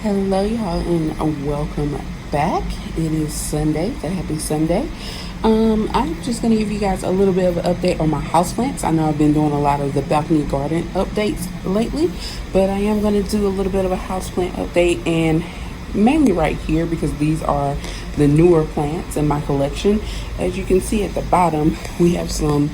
Hello, y'all, and welcome back. It is Sunday, so happy Sunday. I'm just going to give you guys a little bit of an update on my houseplants. I know I've been doing a lot of the balcony garden updates lately, but I am going to do a little bit of a houseplant update, and mainly right here because these are the newer plants in my collection. As you can see at the bottom, we have some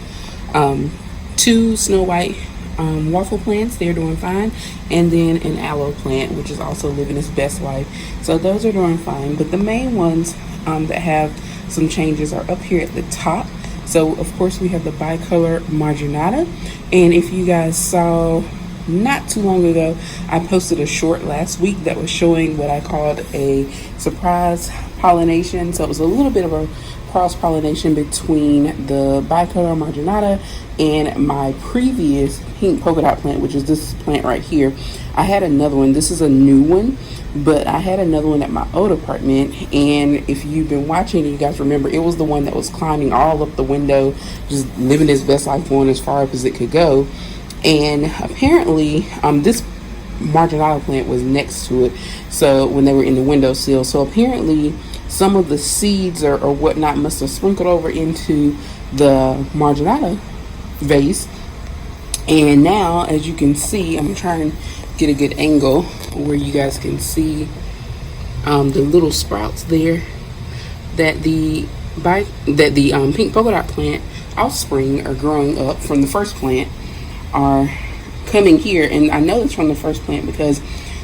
two Snow White waffle plants. They're doing fine, and then an aloe plant, which is also living its best life. So those are doing fine, but the main ones that have some changes are up here at the top. So of course we have the bicolor marginata, and if you guys saw not too long ago, I posted a short last week that was showing what I called a surprise pollination. So it was a little bit of a cross pollination between the bicolor marginata and my previous pink polka dot plant, which is this plant right here. I had another one. This is a new one, but I had another one at my old apartment, and if you've been watching, you guys remember it was the one that was climbing all up the window, just living its best life, going as far up as it could go. And apparently this marginata plant was next to it, so when they were in the windowsill, so apparently some of the seeds or whatnot must have sprinkled over into the marginata vase. And now, as you can see, I'm trying to get a good angle where you guys can see the little sprouts there that the pink polka dot plant offspring are growing up from the first plant are coming here. And I know it's from the first plant because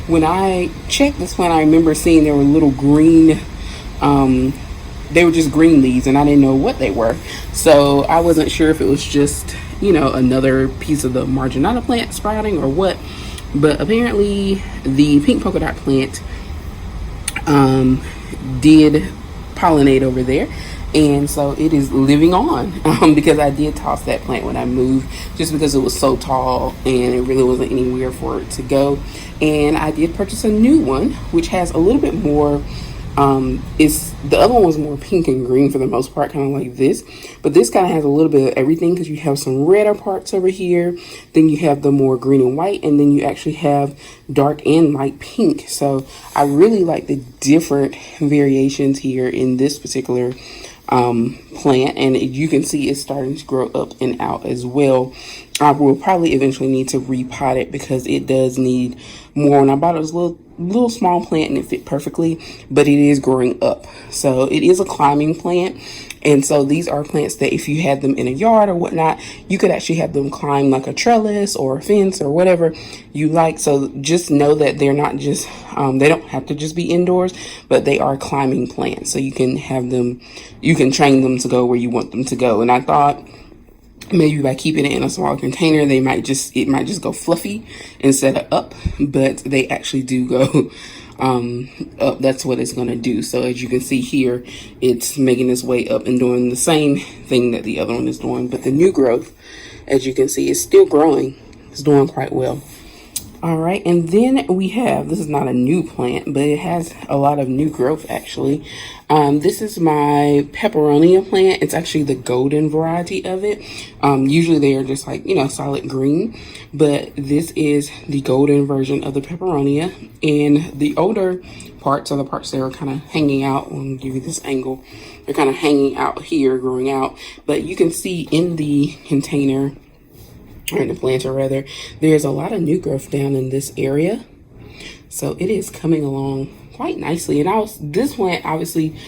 when I checked this plant, I remember seeing there were little green they were just green leaves, and I didn't know what they were, so I wasn't sure if it was just, another piece of the marginata plant sprouting or what. But apparently the pink polka dot plant did pollinate over there, and so it is living on, because I did toss that plant when I moved just because it was so tall and it really wasn't anywhere for it to go. And I did purchase a new one which has a little bit more it's the other one was more pink and green for the most part, kind of like this, but this kind of has a little bit of everything because you have some redder parts over here, then you have the more green and white, and then you actually have dark and light pink. So I really like the different variations here in this particular plant, and you can see it's starting to grow up and out as well. I will probably eventually need to repot it because it does need more. And I bought it as a little small plant and it fit perfectly, but it is growing up. So it is a climbing plant. And so these are plants that if you had them in a yard or whatnot, you could actually have them climb like a trellis or a fence or whatever you like. So just know that they're not just, they don't have to just be indoors, but they are climbing plants. So you can have them, you can train them to go where you want them to go. And I thought maybe by keeping it in a small container, it might just go fluffy instead of up, but they actually do go up. That's what it's going to do. So as you can see here, it's making its way up and doing the same thing that the other one is doing, but the new growth, as you can see, is still growing. It's doing quite well. All right, and then we have, this is not a new plant, but it has a lot of new growth actually. This is my peperonia plant. It's actually the golden variety of it. Usually they are just like, solid green, but this is the golden version of the peperonia. And the older parts are the parts that are kind of hanging out. Let me give you this angle. They're kind of hanging out here, growing out, but you can see in the container, or in the planter rather, there's a lot of new growth down in this area. So it is coming along quite nicely. And this plant, obviously,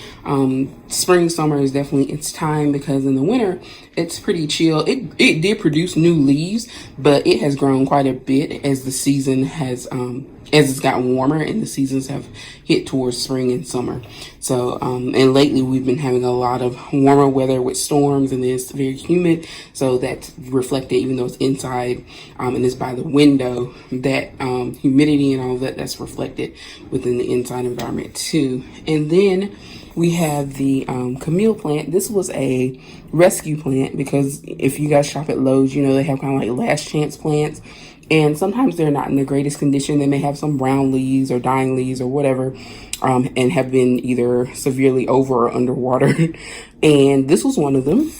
spring, summer is definitely its time because in the winter, it's pretty chill. It did produce new leaves, but it has grown quite a bit as the season has, as it's gotten warmer and the seasons have hit towards spring and summer. So, and lately we've been having a lot of warmer weather with storms, and it's very humid. So that's reflected, even though it's inside, and it's by the window, that, humidity and all of that, that's reflected within the inside environment too. And then we have the Camille plant. This was a rescue plant because if you guys shop at Lowe's, they have kind of like last chance plants. And sometimes they're not in the greatest condition. They may have some brown leaves or dying leaves or whatever, and have been either severely over or underwatered. And this was one of them.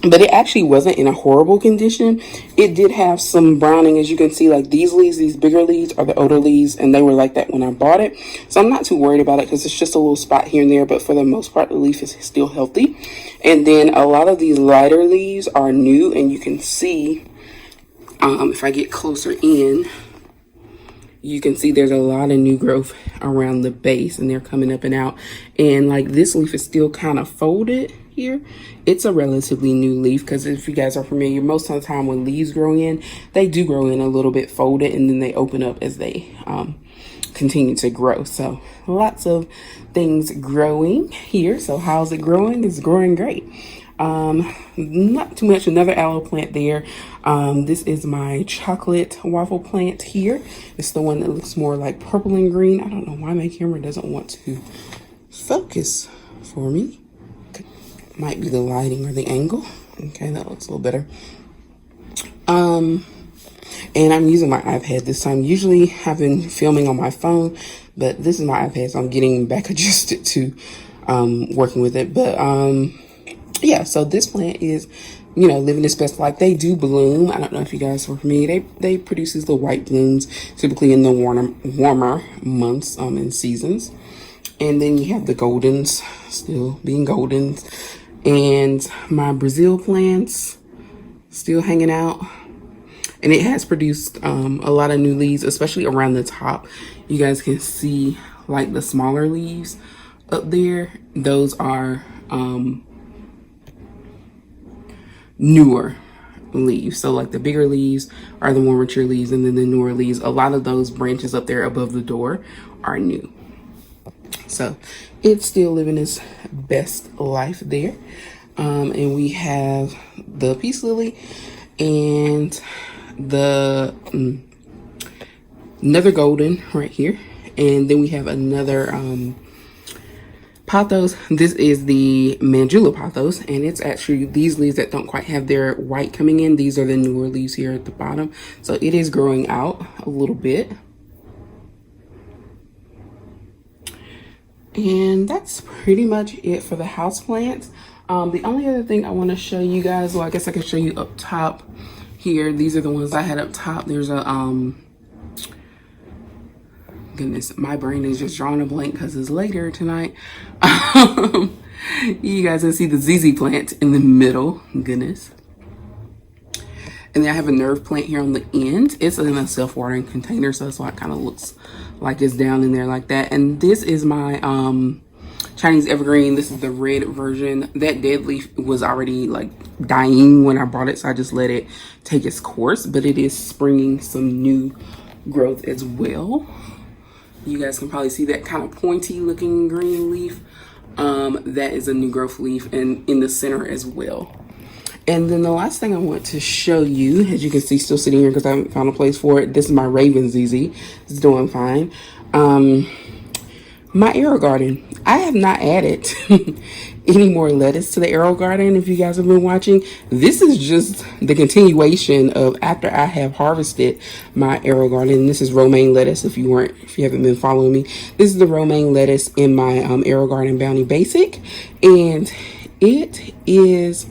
but it actually wasn't in a horrible condition. It did have some browning, as you can see. Like these leaves, these bigger leaves are the older leaves, and they were like that when I bought it. So I'm not too worried about it because it's just a little spot here and there, but for the most part the leaf is still healthy. And then a lot of these lighter leaves are new, and you can see, if I get closer in, you can see there's a lot of new growth around the base, and they're coming up and out. And like this leaf is still kind of folded here. It's a relatively new leaf because if you guys are familiar, most of the time when leaves grow in, they do grow in a little bit folded, and then they open up as they continue to grow. So lots of things growing here. So how's it growing? It's growing great. Not too much. Another aloe plant there. This is my chocolate waffle plant here. It's the one that looks more like purple and green. I don't know why my camera doesn't want to focus for me. Might be the lighting or the angle. Okay, that looks a little better. And I'm using my iPad this time. Usually I've been filming on my phone, but this is my iPad, so I'm getting back adjusted to working with it. But yeah, so this plant is, you know, living its best life. They do bloom. I don't know if you guys are familiar. They produce these little white blooms, typically in the warmer months and seasons. And then you have the goldens, still being goldens. And my Brazil plants still hanging out. And it has produced a lot of new leaves, especially around the top. You guys can see like the smaller leaves up there. Those are newer leaves. So like the bigger leaves are the more mature leaves, and then the newer leaves, a lot of those branches up there above the door are new. So it's still living its best life there. And we have the peace lily and the another golden right here. And then we have another pothos. This is the Mandula pothos, and it's actually these leaves that don't quite have their white coming in. These are the newer leaves here at the bottom. So it is growing out a little bit. And that's pretty much it for the house plants. The only other thing I want to show you guys, well, I guess I can show you up top here. These are the ones I had up top. There's a goodness, my brain is just drawing a blank because it's later tonight. You guys can see the ZZ plant in the middle. Goodness. And then I have a nerve plant here on the end. It's in a self-watering container, so that's why it kind of looks like it's down in there like that. And this is my Chinese evergreen. This is the red version. That dead leaf was already like dying when I bought it, so I just let it take its course. But it is springing some new growth as well. You guys can probably see that kind of pointy looking green leaf. That is a new growth leaf, and in the center as well. And then the last thing I want to show you, as you can see, still sitting here because I haven't found a place for it. This is my Raven ZZ. It's doing fine. My arrow garden. I have not added any more lettuce to the arrow garden. If you guys have been watching, this is just the continuation of after I have harvested my arrow garden. This is romaine lettuce. If you haven't been following me, this is the romaine lettuce in my arrow garden bounty basic, and it is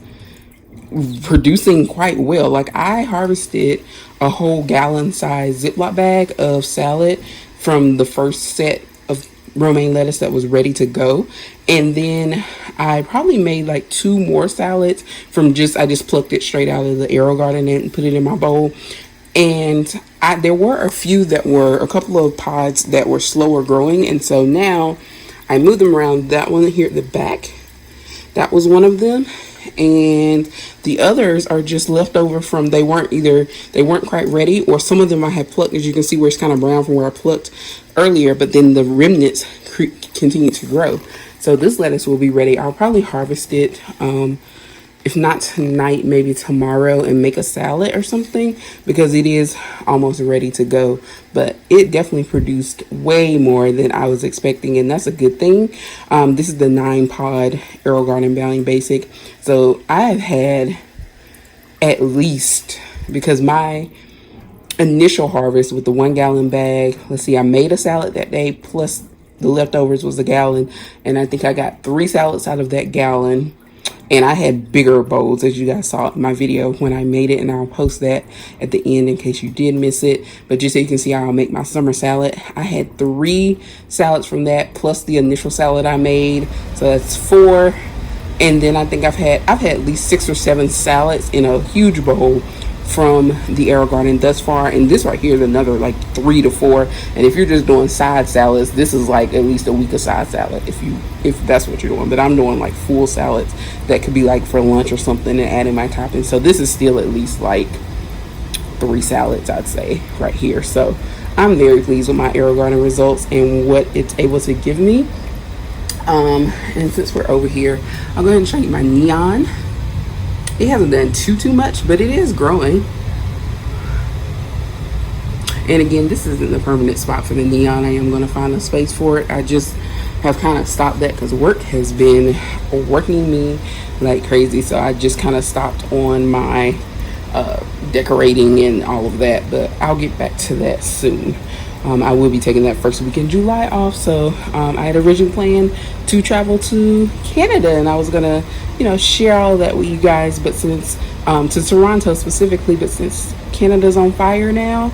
producing quite well. Like I harvested a whole gallon size Ziploc bag of salad from the first set of romaine lettuce that was ready to go, and then I probably made like 2 more salads from I just plucked it straight out of the arrow garden and put it in my bowl. And there were a couple of pods that were slower growing, and so now I moved them around. That one here at the back, that was one of them, and the others are just left over from they weren't quite ready, or some of them I had plucked, as you can see where it's kind of brown from where I plucked earlier, but then the remnants continue to grow. So this lettuce will be ready. I'll probably harvest it if not tonight, maybe tomorrow, and make a salad or something, because it is almost ready to go. But it definitely produced way more than I was expecting, and that's a good thing. This is the 9-pod Arrow Garden Bounty Basic. So I've had at least, because my initial harvest with the 1-gallon bag, let's see, I made a salad that day, plus the leftovers was a gallon, and I think I got 3 salads out of that gallon. And I had bigger bowls, as you guys saw in my video when I made it, and I'll post that at the end in case you did miss it. But just so you can see how I'll make my summer salad, I had 3 salads from that plus the initial salad I made, so that's 4. And then I think I've had at least 6 or 7 salads in a huge bowl from the Arrow Garden thus far, and this right here is another like 3 to 4. And if you're just doing side salads, this is like at least a week of side salad if that's what you're doing. But I'm doing like full salads that could be like for lunch or something and adding my toppings, so this is still at least like 3 salads, I'd say, right here. So I'm very pleased with my Arrow Garden results and what it's able to give me. And since we're over here, I'll go ahead and show you my neon. It hasn't done too much, but it is growing. And again, this isn't the permanent spot for the neon. I am going to find a space for it. I just have kind of stopped that because work has been working me like crazy. So I just kind of stopped on my decorating and all of that. But I'll get back to that soon. I will be taking that first week in July off. So I had originally planned to travel to Canada, and I was gonna, share all of that with you guys. But since to Toronto specifically, but since Canada's on fire now,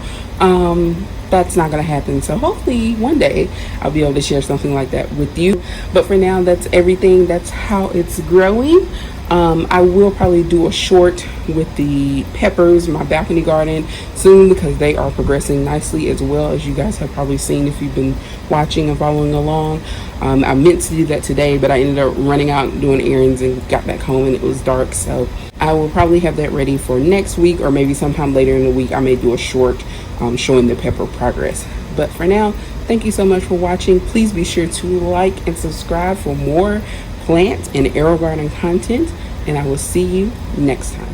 that's not gonna happen. So hopefully one day I'll be able to share something like that with you. But for now, that's everything. That's how it's growing. I will probably do a short with the peppers, my balcony garden, soon, because they are progressing nicely, as well as you guys have probably seen if you've been watching and following along. I meant to do that today, but I ended up running out doing errands and got back home and it was dark. So I will probably have that ready for next week, or maybe sometime later in the week I may do a short showing the pepper progress. But for now, thank you so much for watching. Please be sure to like and subscribe for more plant and Arrow Garden content, and I will see you next time.